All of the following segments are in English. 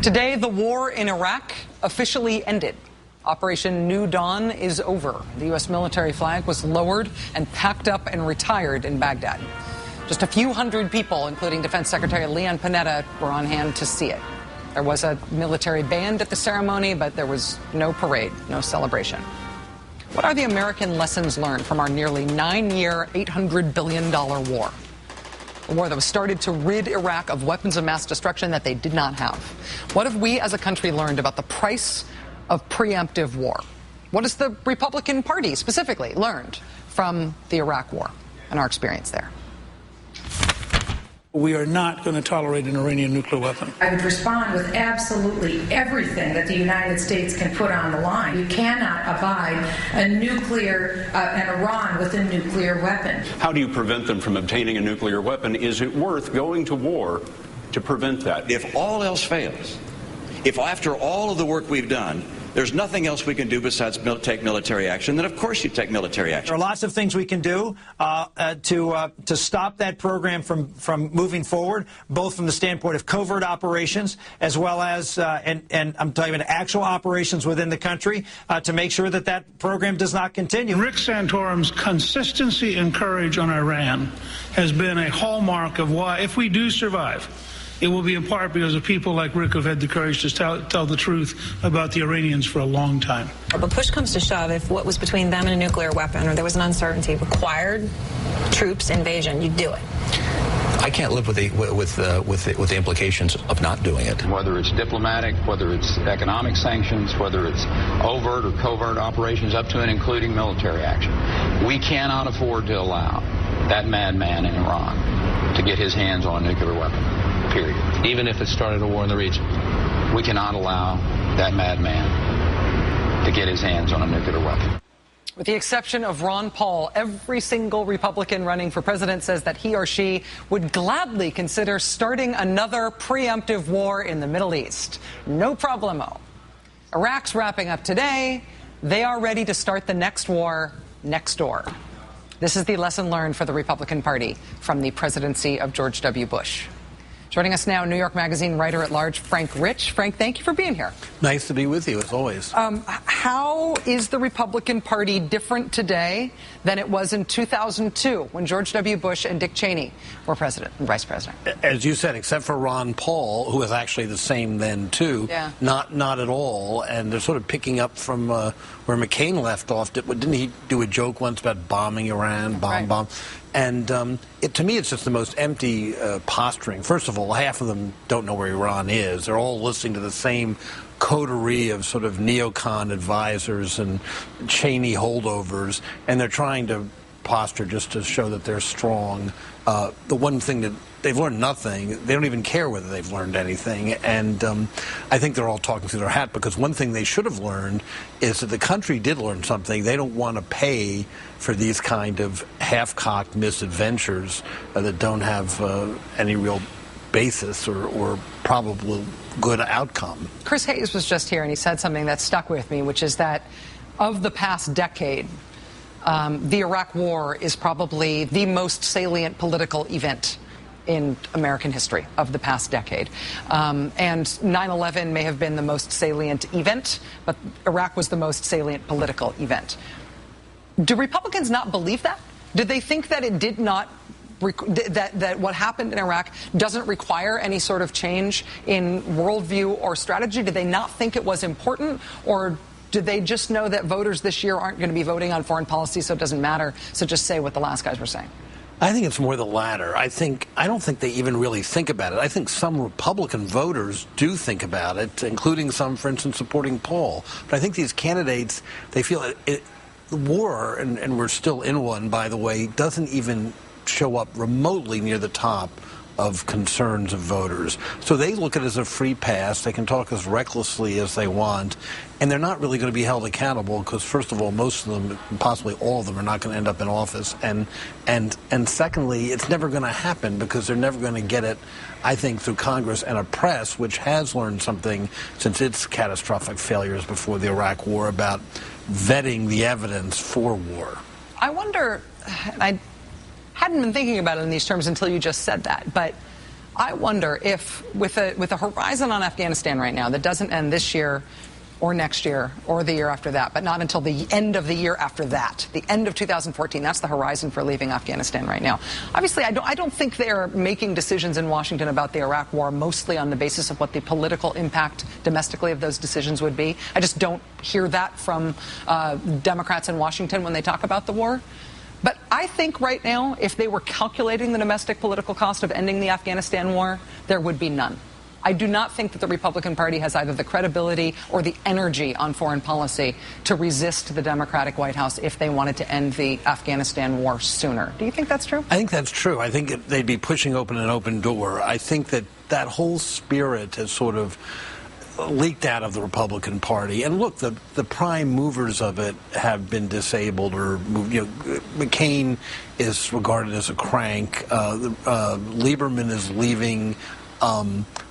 Today, the war in Iraq officially ended. Operation New Dawn is over. The U.S. military flag was lowered and packed up and retired in Baghdad. Just a few hundred people, including Defense Secretary Leon Panetta, were on hand to see it. There was a military band at the ceremony, but there was no parade, no celebration. What are the American lessons learned from our nearly 9-year, $800 billion war? A war that was started to rid Iraq of weapons of mass destruction that they did not have. What have we as a country learned about the price of preemptive war? What has the Republican Party specifically learned from the Iraq war and our experience there? We are not going to tolerate an Iranian nuclear weapon. I would respond with absolutely everything that the United States can put on the line. You cannot abide an Iran with a nuclear weapon. How do you prevent them from obtaining a nuclear weapon? Is it worth going to war to prevent that? If all else fails, if after all of the work we've done, there's nothing else we can do besides take military action, then of course you take military action. There are lots of things we can do to stop that program from moving forward, both from the standpoint of covert operations as well as, and I'm talking about actual operations within the country, to make sure that that program does not continue. Rick Santorum's consistency and courage on Iran has been a hallmark of why, if we do survive, it will be in part because of people like Rick who've had the courage to tell the truth about the Iranians for a long time. But push comes to shove, if what was between them and a nuclear weapon, or there was an uncertainty, required troops invasion, you'd do it. I can't live with the implications of not doing it. Whether it's diplomatic, whether it's economic sanctions, whether it's overt or covert operations, up to and including military action, we cannot afford to allow that madman in Iran to get his hands on a nuclear weapon. Period. Even if it started a war in the region, we cannot allow that madman to get his hands on a nuclear weapon. With the exception of Ron Paul, every single Republican running for president says that he or she would gladly consider starting another preemptive war in the Middle East. No problemo. Iraq's wrapping up today. They are ready to start the next war next door. This is the lesson learned for the Republican Party from the presidency of George W. Bush. Joining us now, New York Magazine writer-at-large Frank Rich. Frank, thank you for being here. Nice to be with you, as always. How is the Republican Party different today than it was in 2002 when George W. Bush and Dick Cheney were president and vice president? As you said, except for Ron Paul, who was actually the same then, too. Yeah. Not at all. And they're sort of picking up from where McCain left off. Didn't he do a joke once about bombing Iran, bomb? And to me, it's just the most empty posturing. First of all, half of them don't know where Iran is. They're all listening to the same coterie of sort of neocon advisors and Cheney holdovers, and they're trying to posture just to show that they're strong. The one thing that they've learned nothing. They don't even care whether they've learned anything. And I think they're all talking through their hat, because one thing they should have learned is that the country did learn something. They don't want to pay for these kind of half-cocked misadventures that don't have any real basis or probable good outcome. Chris Hayes was just here, and he said something that stuck with me, which is that of the past decade, the Iraq War is probably the most salient political event in American history of the past decade. And 9/11 may have been the most salient event, but Iraq was the most salient political event. Do Republicans not believe that? Do they think that it did not, that what happened in Iraq doesn't require any sort of change in worldview or strategy? Do they not think it was important? Or do they just know that voters this year aren't going to be voting on foreign policy, so it doesn't matter, so just say what the last guys were saying? I think it's more the latter. I don't think they even really think about it. I think some Republican voters do think about it, including some, for instance, supporting Paul. But I think these candidates, they feel the war, and we're still in one, by the way, doesn't even show up remotely near the top of concerns of voters. So they look at it as a free pass. They can talk as recklessly as they want, and they're not really going to be held accountable because, first of all, most of them, possibly all of them, are not going to end up in office. And secondly, it's never going to happen because they're never going to get it, I think, through Congress and a press which has learned something since its catastrophic failures before the Iraq War about vetting the evidence for war. I wonder, I hadn't been thinking about it in these terms until you just said that, but I wonder if, with a horizon on Afghanistan right now that doesn't end this year or next year or the year after that, but not until the end of the year after that, the end of 2014, that's the horizon for leaving Afghanistan right now. Obviously, I don't think they're making decisions in Washington about the Iraq war mostly on the basis of what the political impact domestically of those decisions would be. I just don't hear that from Democrats in Washington when they talk about the war. But I think right now, if they were calculating the domestic political cost of ending the Afghanistan war, there would be none. I do not think that the Republican Party has either the credibility or the energy on foreign policy to resist the Democratic White House if they wanted to end the Afghanistan war sooner. Do you think that's true? I think that's true. I think they'd be pushing open an open door. I think that whole spirit has sort of leaked out of the Republican Party. And look, the prime movers of it have been disabled or moved. McCain is regarded as a crank. Lieberman is leaving.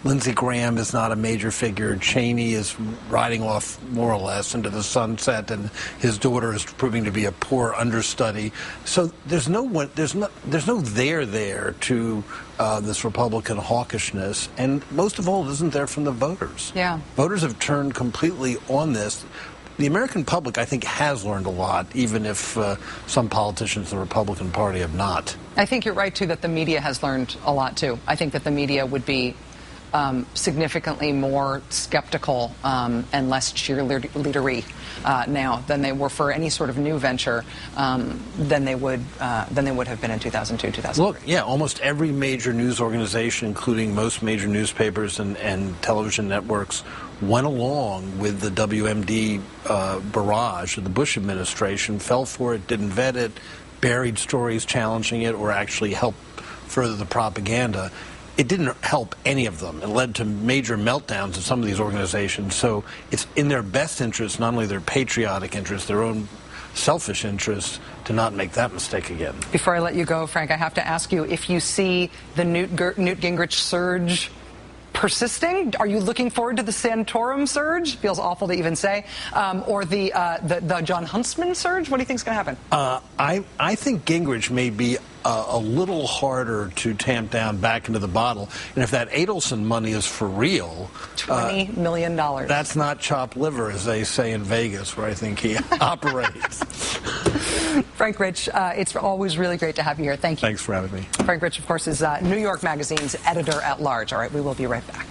Lindsey Graham is not a major figure. Cheney is riding off more or less into the sunset, and his daughter is proving to be a poor understudy. So there's no there to this Republican hawkishness, and most of all, it isn't there from the voters. Yeah, voters have turned completely on this. The American public, I think, has learned a lot, even if some politicians in the Republican Party have not. I think you're right, too, that the media has learned a lot, too. I think that the media would be significantly more skeptical and less cheerleadery now than they were for any sort of new venture than they would have been in 2002, 2003. Look, yeah, almost every major news organization, including most major newspapers and television networks, went along with the WMD barrage of the Bush administration, fell for it, didn't vet it, buried stories challenging it, or actually helped further the propaganda. It didn't help any of them. It led to major meltdowns in some of these organizations. So it's in their best interest, not only their patriotic interest, their own selfish interest, to not make that mistake again. Before I let you go, Frank, I have to ask you, if you see the Newt Gingrich surge persisting, are you looking forward to the Santorum surge? Feels awful to even say. Or the John Huntsman surge? What do you think is going to happen? I think Gingrich may be a little harder to tamp down back into the bottle. And if that Adelson money is for real, $20 million. That's not chopped liver, as they say in Vegas, where I think he operates. Frank Rich, it's always really great to have you here. Thank you. Thanks for having me. Frank Rich, of course, is New York Magazine's editor-at-large. All right, we will be right back.